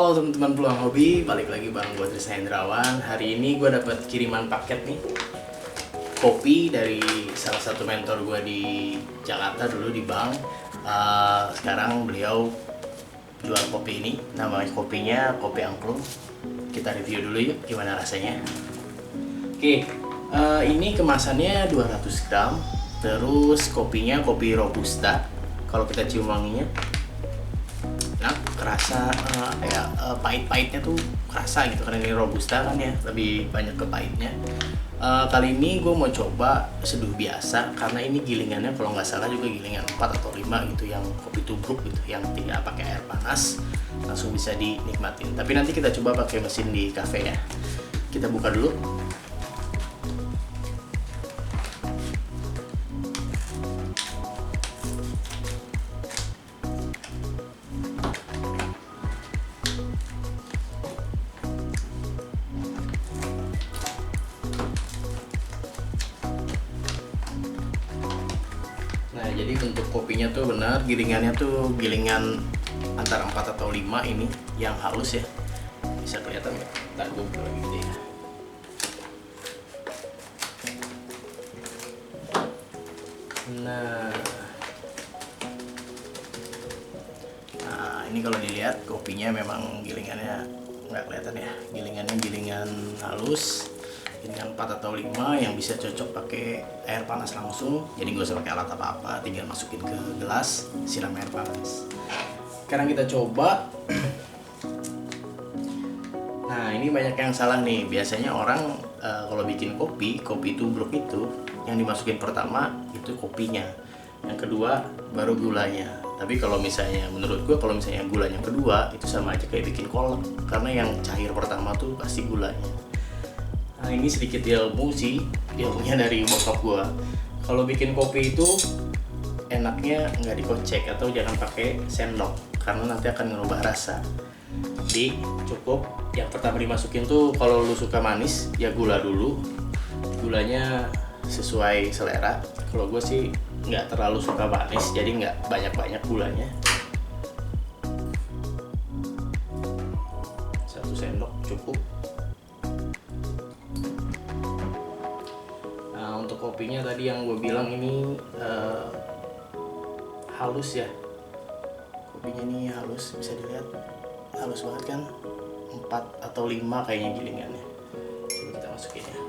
Halo teman-teman Peluang Hobi, balik lagi bareng gue Trisna Hendrawan. Hari ini gue dapat kiriman paket nih, kopi dari salah satu mentor gue di Jakarta dulu di bank. Sekarang beliau jual kopi ini, namanya kopinya kopi angklung. Kita review dulu yuk gimana rasanya. Oke, ini kemasannya 200 gram. Terus kopinya kopi robusta. Kalau kita cium wanginya, nah kerasa pahit-pahitnya tuh kerasa gitu, karena ini robusta kan ya, lebih banyak ke pahitnya. Kali ini gue mau coba seduh biasa, karena ini gilingannya kalau nggak salah juga gilingan 4 atau 5 gitu, yang kopi tubruk gitu, yang tidak pakai air panas, langsung bisa dinikmatin. Tapi nanti kita coba pakai mesin di cafe ya. Kita buka dulu. Nah, jadi untuk kopinya tuh benar, gilingannya tuh gilingan antara 4 atau 5 ini yang halus ya. Bisa kelihatan nggak? Ntar gue buka lagi gitu ya. Nah, ini kalau dilihat kopinya memang gilingannya nggak kelihatan ya. Gilingannya gilingan halus. Gilingan 4 atau 5 yang bisa cocok pakai air panas langsung. Jadi nggak usah pakai alat apa-apa, tinggal masukin ke gelas, siram air panas. Sekarang kita coba. Nah, ini banyak yang salah nih. Biasanya orang kalau bikin kopi tubruk itu yang dimasukin pertama itu kopinya, yang kedua baru gulanya. Tapi kalau misalnya menurut gue, kalau misalnya gulanya kedua itu sama aja kayak bikin kolak, karena yang cair pertama tuh pasti gulanya. Nah, ini sedikit ilmu sih, ilmunya dari bokap gue. Kalau bikin kopi itu enaknya nggak dikocek atau jangan pakai sendok, karena nanti akan ngerubah rasa. Jadi cukup yang pertama dimasukin tuh, kalau lu suka manis ya gula dulu, gulanya sesuai selera. Kalau gue sih nggak terlalu suka manis, jadi nggak banyak-banyak gulanya. 1 sendok cukup. Nah, untuk kopinya tadi yang gue bilang ini halus ya. Kopinya ini halus, bisa dilihat halus banget kan, 4 atau 5 kayaknya gilingannya. Coba kita masukin ya.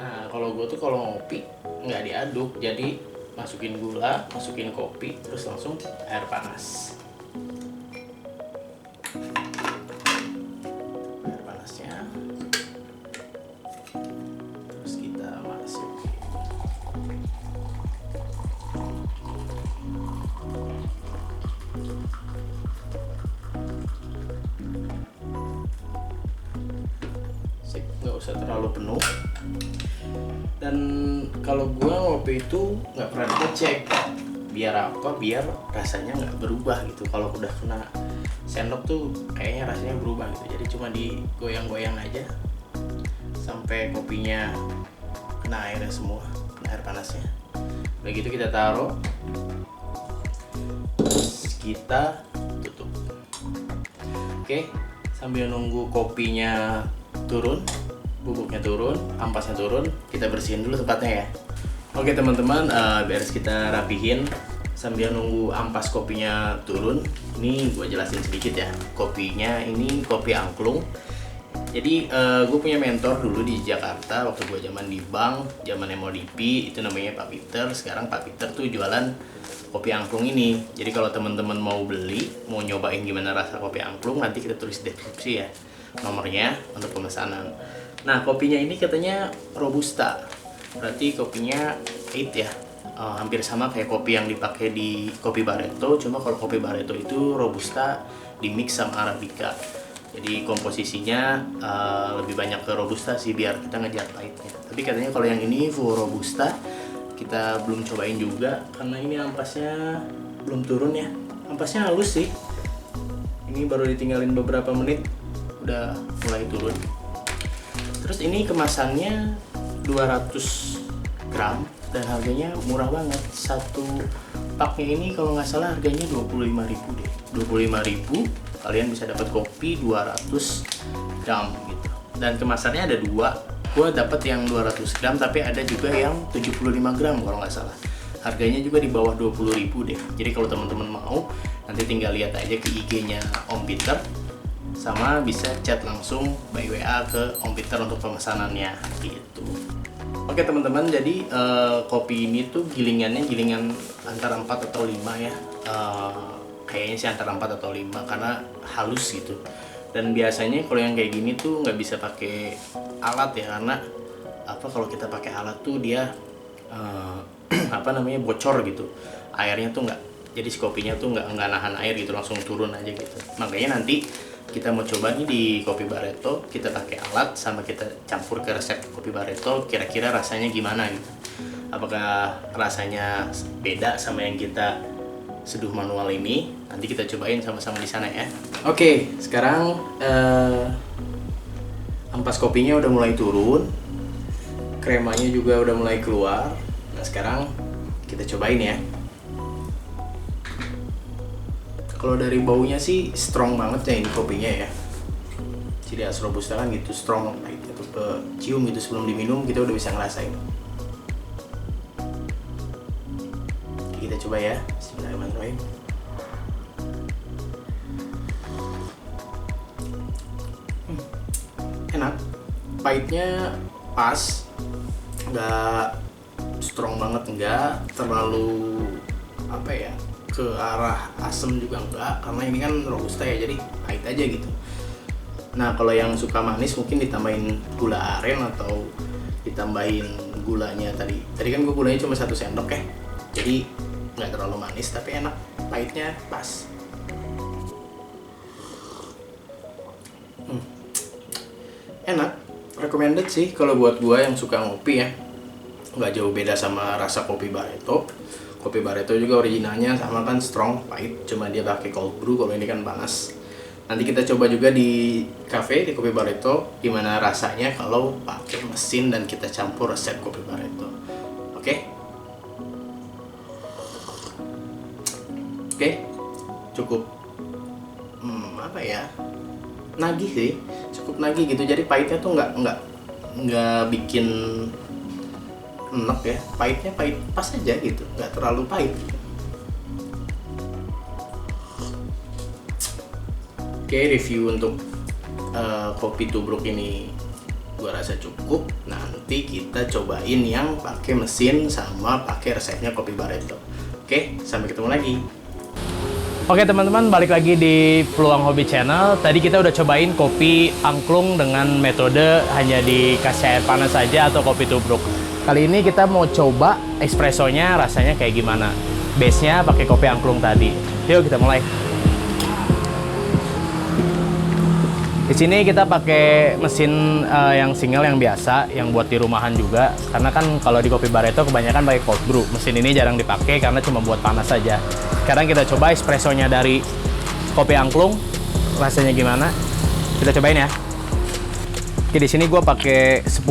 Nah, kalau gue tuh kalau ngopi nggak diaduk, jadi masukin gula, masukin kopi, terus langsung air panas. Air panasnya, terus kita masukin. Sip, nggak usah terlalu penuh. Dan kalau gua ngopi itu nggak pernah dicek, biar apa? Biar rasanya nggak berubah gitu. Kalau udah kena sendok tuh kayaknya rasanya berubah gitu. Jadi cuma digoyang-goyang aja sampai kopinya kena airnya semua, kena air panasnya. Udah gitu kita taruh, terus kita tutup. Oke, sambil nunggu kopinya turun, bubuknya turun, ampasnya turun, kita bersihin dulu tempatnya ya. Oke teman-teman, beres kita rapihin sambil nunggu ampas kopinya turun. Ini gue jelasin sedikit ya. Kopinya ini kopi angklung. Jadi gue punya mentor dulu di Jakarta waktu gue zaman di bank, zaman MODP, itu namanya Pak Peter. Sekarang Pak Peter tuh jualan kopi angklung ini. Jadi kalau teman-teman mau beli, mau nyobain gimana rasa kopi angklung, nanti kita tulis deskripsi ya nomornya untuk pemesanan. Nah, kopinya ini katanya robusta, berarti kopinya pahit ya. Hampir sama kayak kopi yang dipakai di kopi Barreto, cuma kalau kopi Barreto itu robusta di mix sama arabica. Jadi komposisinya lebih banyak ke robusta sih, biar kita ngejar pahitnya. Tapi katanya kalau yang ini full robusta, kita belum cobain juga karena ini ampasnya belum turun ya. Ampasnya halus sih. Ini baru ditinggalin beberapa menit udah mulai turun. Terus ini kemasannya 200 gram dan harganya murah banget. Satu paknya ini kalau nggak salah harganya 25.000 deh. 25.000 kalian bisa dapat kopi 200 gram gitu. Dan kemasannya ada dua. Gua dapat yang 200 gram tapi ada juga yang 75 gram kalau nggak salah. Harganya juga di bawah 20.000 deh. Jadi kalau teman-teman mau, nanti tinggal lihat aja ke IG-nya Om Peter, sama bisa chat langsung by WA ke Om Peter untuk pemesanannya gitu. Oke teman-teman, jadi kopi ini tuh gilingannya gilingan antara 4 atau 5 ya. Kayaknya sih antara 4 atau 5 karena halus gitu. Dan biasanya kalau yang kayak gini tuh nggak bisa pakai alat ya, karena kalau kita pakai alat tuh dia bocor gitu, airnya tuh nggak, jadi si kopinya tuh nggak nahan air gitu, langsung turun aja gitu. Makanya nanti kita mau coba nih di Kopi Barreto, kita pakai alat sama kita campur ke resep Kopi Barreto, kira-kira rasanya gimana gitu. Apakah rasanya beda sama yang kita seduh manual ini? Nanti kita cobain sama-sama di sana ya. Oke, sekarang ampas kopinya udah mulai turun, kremanya juga udah mulai keluar. Nah sekarang kita cobain ya. Kalau dari baunya sih strong banget ya ini kopinya ya. Ciri khas Robusta kan gitu, strong, gitu. Cium gitu sebelum diminum kita udah bisa ngerasain. Oke, kita coba ya. Bismillahirrahmanirrahim. Enak, pahitnya pas, nggak strong banget, nggak terlalu ke arah asam juga enggak, karena ini kan Robusta ya, jadi pahit aja gitu. Nah kalau yang suka manis mungkin ditambahin gula aren atau ditambahin gulanya tadi kan gue gulanya cuma 1 sendok ya, jadi nggak terlalu manis tapi enak, pahitnya pas. Enak, recommended sih kalau buat gue yang suka ngopi ya. Nggak jauh beda sama rasa Kopi Barreto. Kopi Barreto juga originalnya sama kan, strong, pahit, cuma dia pakai cold brew, kalau ini kan panas. Nanti kita coba juga di cafe di Kopi Barreto gimana rasanya kalau pakai mesin dan kita campur resep Kopi Barreto. Oke? Oke, cukup nagih sih, cukup nagih gitu. Jadi pahitnya tuh nggak bikin enak ya, pahitnya pahit pas aja gitu, nggak terlalu pahit. Oke, review untuk kopi tubruk ini gua rasa cukup. Nanti kita cobain yang pakai mesin sama pakai resepnya Kopi Barreto. Oke, sampai ketemu lagi. Oke teman-teman, balik lagi di Peluang Hobi Channel. Tadi kita udah cobain kopi angklung dengan metode hanya dikasih air panas saja atau kopi tubruk. Kali ini kita mau coba espressonya rasanya kayak gimana. Base-nya pakai kopi angklung tadi. Yuk kita mulai. Di sini kita pakai mesin yang single yang biasa, yang buat di rumahan juga. Karena kan kalau di Kopi Barreto kebanyakan pakai cold brew. Mesin ini jarang dipakai karena cuma buat panas saja. Sekarang kita coba espressonya dari kopi angklung, rasanya gimana? Kita cobain ya. Oke, di sini gue pakai 10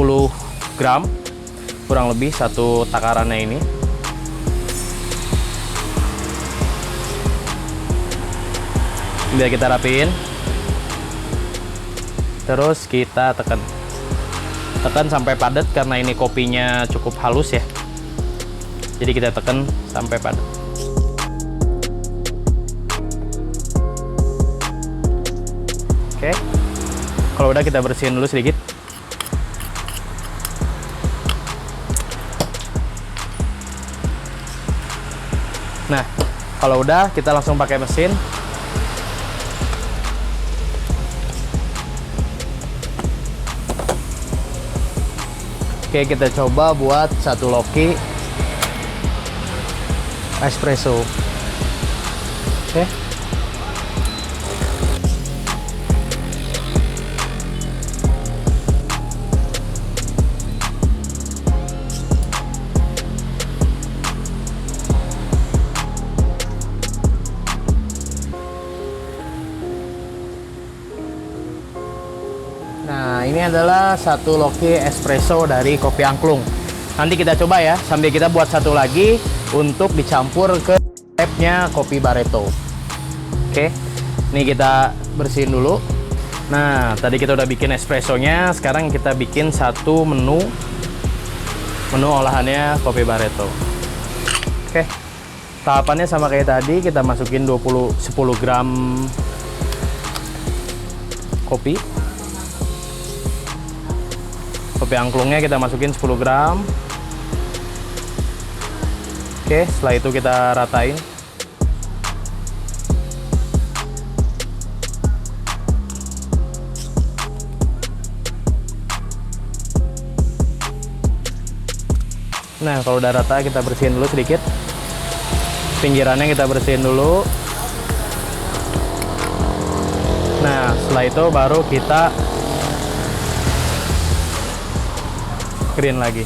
gram, kurang lebih 1 takarannya ini. Biar kita rapiin. Terus kita tekan sampai padat karena ini kopinya cukup halus ya. Jadi kita tekan sampai padat. Oke. Kalau udah kita bersihin dulu sedikit. Nah, kalau udah kita langsung pakai mesin. Oke, kita coba buat 1 loki espresso. Oke. Nah, ini adalah 1 loki espresso dari kopi angklung. Nanti kita coba ya, sambil kita buat satu lagi untuk dicampur ke resepnya kopi Barreto. Oke, ini kita bersihin dulu. Nah, tadi kita udah bikin espressonya, sekarang kita bikin satu menu olahannya kopi Barreto. Oke, tahapannya sama kayak tadi, kita masukin 10 gram kopi angklungnya kita masukin 10 gram. Oke, setelah itu kita ratain. Nah, kalau udah rata kita bersihin dulu sedikit. Pinggirannya kita bersihin dulu. Nah, setelah itu baru kita green lagi.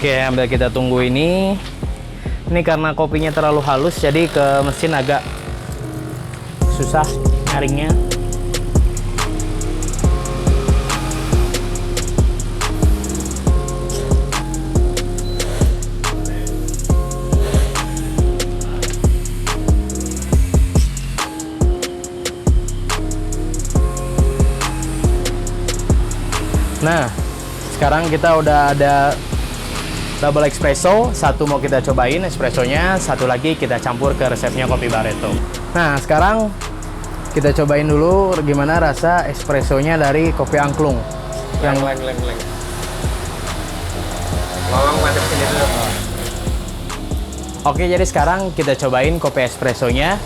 Oke, ambil kita tunggu ini. Ini karena kopinya terlalu halus, jadi ke mesin agak susah nyaringnya. Nah, sekarang kita udah ada double espresso, satu mau kita cobain espressonya, satu lagi kita campur ke resepnya kopi Barreto. Nah, sekarang kita cobain dulu gimana rasa espressonya dari kopi angklung. Leng. Ngomong madep sini dulu. Oke, jadi sekarang kita cobain kopi espressonya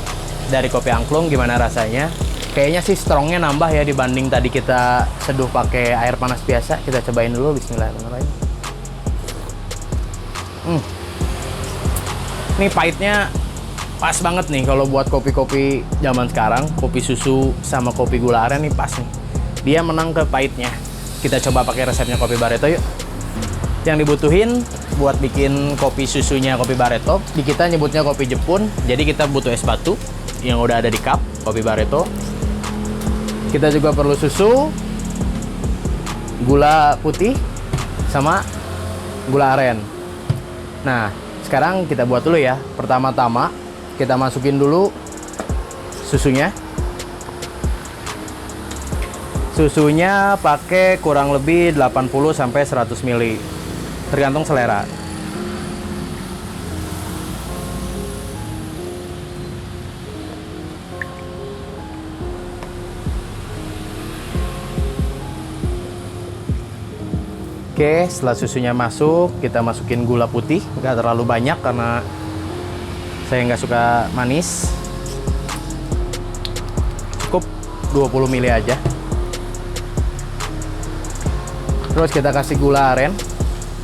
dari kopi angklung, gimana rasanya. Kayaknya sih strongnya nambah ya dibanding tadi kita seduh pakai air panas biasa. Kita cobain dulu, bismillahirrahmanirrahim. Ini pahitnya pas banget nih kalau buat kopi-kopi zaman sekarang, kopi susu sama kopi gula aren nih pas nih. Dia menang ke pahitnya. Kita coba pakai resepnya kopi Barreto yuk. Yang dibutuhin buat bikin kopi susunya kopi Barreto, di kita nyebutnya kopi Jepun. Jadi kita butuh es batu yang udah ada di cup kopi Barreto. Kita juga perlu susu, gula putih, sama gula aren. Nah, sekarang kita buat dulu ya. Pertama-tama kita masukin dulu susunya. Susunya pakai kurang lebih 80 sampai 100 ml. Tergantung selera. Oke, setelah susunya masuk, kita masukin gula putih, nggak terlalu banyak karena saya nggak suka manis. Cukup 20 ml aja. Terus kita kasih gula aren.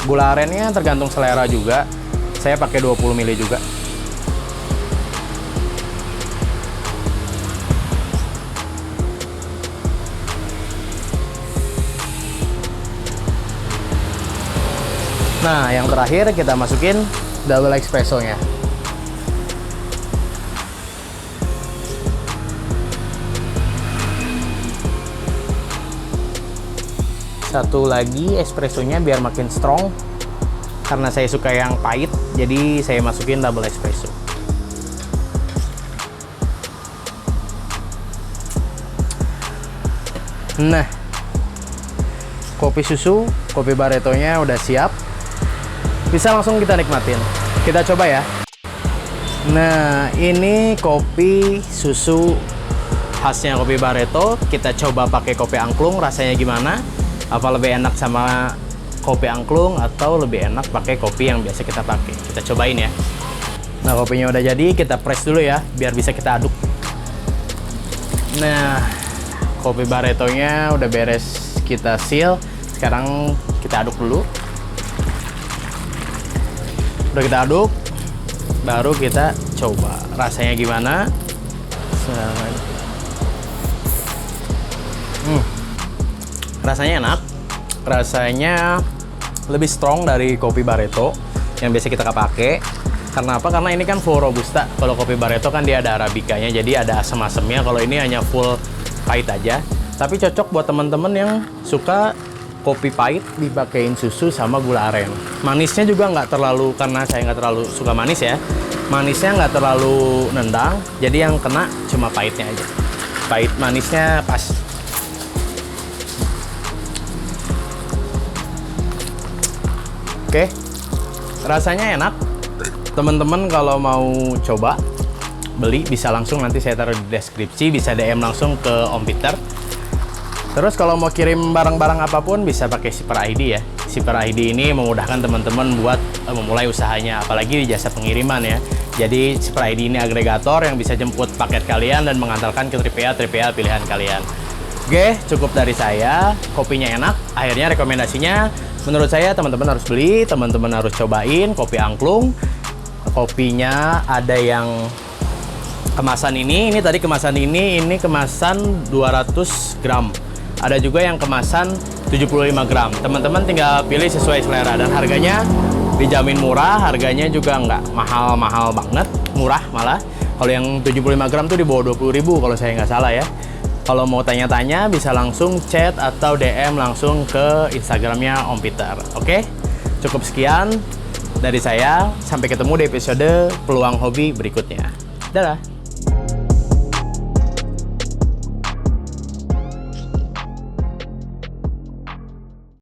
Gula arennya tergantung selera juga. Saya pakai 20 ml juga. Nah, yang terakhir kita masukin double espressonya. Satu lagi espressonya biar makin strong. Karena saya suka yang pahit, jadi saya masukin double espresso. Nah, kopi susu, kopi Barreto-nya udah siap. Bisa langsung kita nikmatin. Kita coba ya. Nah, ini kopi susu khasnya kopi Barreto. Kita coba pakai kopi angklung, rasanya gimana? Apa lebih enak sama kopi angklung atau lebih enak pakai kopi yang biasa kita pakai? Kita cobain ya. Nah, kopinya udah jadi, kita press dulu ya, biar bisa kita aduk. Nah, kopi Barreto-nya udah beres kita seal. Sekarang kita aduk dulu. Udah kita aduk, baru kita coba rasanya gimana. Rasanya enak. Rasanya lebih strong dari kopi Barreto yang biasa kita pakai. Karena apa? Karena ini kan full robusta. Kalau kopi Barreto kan dia ada arabikanya, jadi ada asam-asamnya. Kalau ini hanya full pahit aja. Tapi cocok buat teman-teman yang suka kopi pahit dipakein susu sama gula aren. Manisnya juga nggak terlalu, karena saya nggak terlalu suka manis ya. Manisnya nggak terlalu nendang, jadi yang kena cuma pahitnya aja. Pahit manisnya pas. Oke, rasanya enak. Teman-teman kalau mau coba beli bisa langsung, nanti saya taruh di deskripsi, bisa DM langsung ke Om Peter. Terus kalau mau kirim barang-barang apapun bisa pakai Shipper ID ya. Shipper ID ini memudahkan teman-teman buat memulai usahanya, apalagi di jasa pengiriman ya. Jadi Shipper ID ini agregator yang bisa jemput paket kalian dan mengantarkan ke 3PL pilihan kalian. Oke, cukup dari saya. Kopinya enak. Akhirnya rekomendasinya menurut saya teman-teman harus beli, teman-teman harus cobain kopi angklung. Kopinya ada yang kemasan ini tadi kemasan ini kemasan 200 gram. Ada juga yang kemasan 75 gram. Teman-teman tinggal pilih sesuai selera dan harganya dijamin murah, harganya juga nggak mahal-mahal banget, murah malah. Kalau yang 75 gram tuh di bawah 20.000 kalau saya nggak salah ya. Kalau mau tanya-tanya bisa langsung chat atau DM langsung ke Instagramnya Om Peter. Oke, cukup sekian dari saya. Sampai ketemu di episode Peluang Hobi berikutnya. Dadah!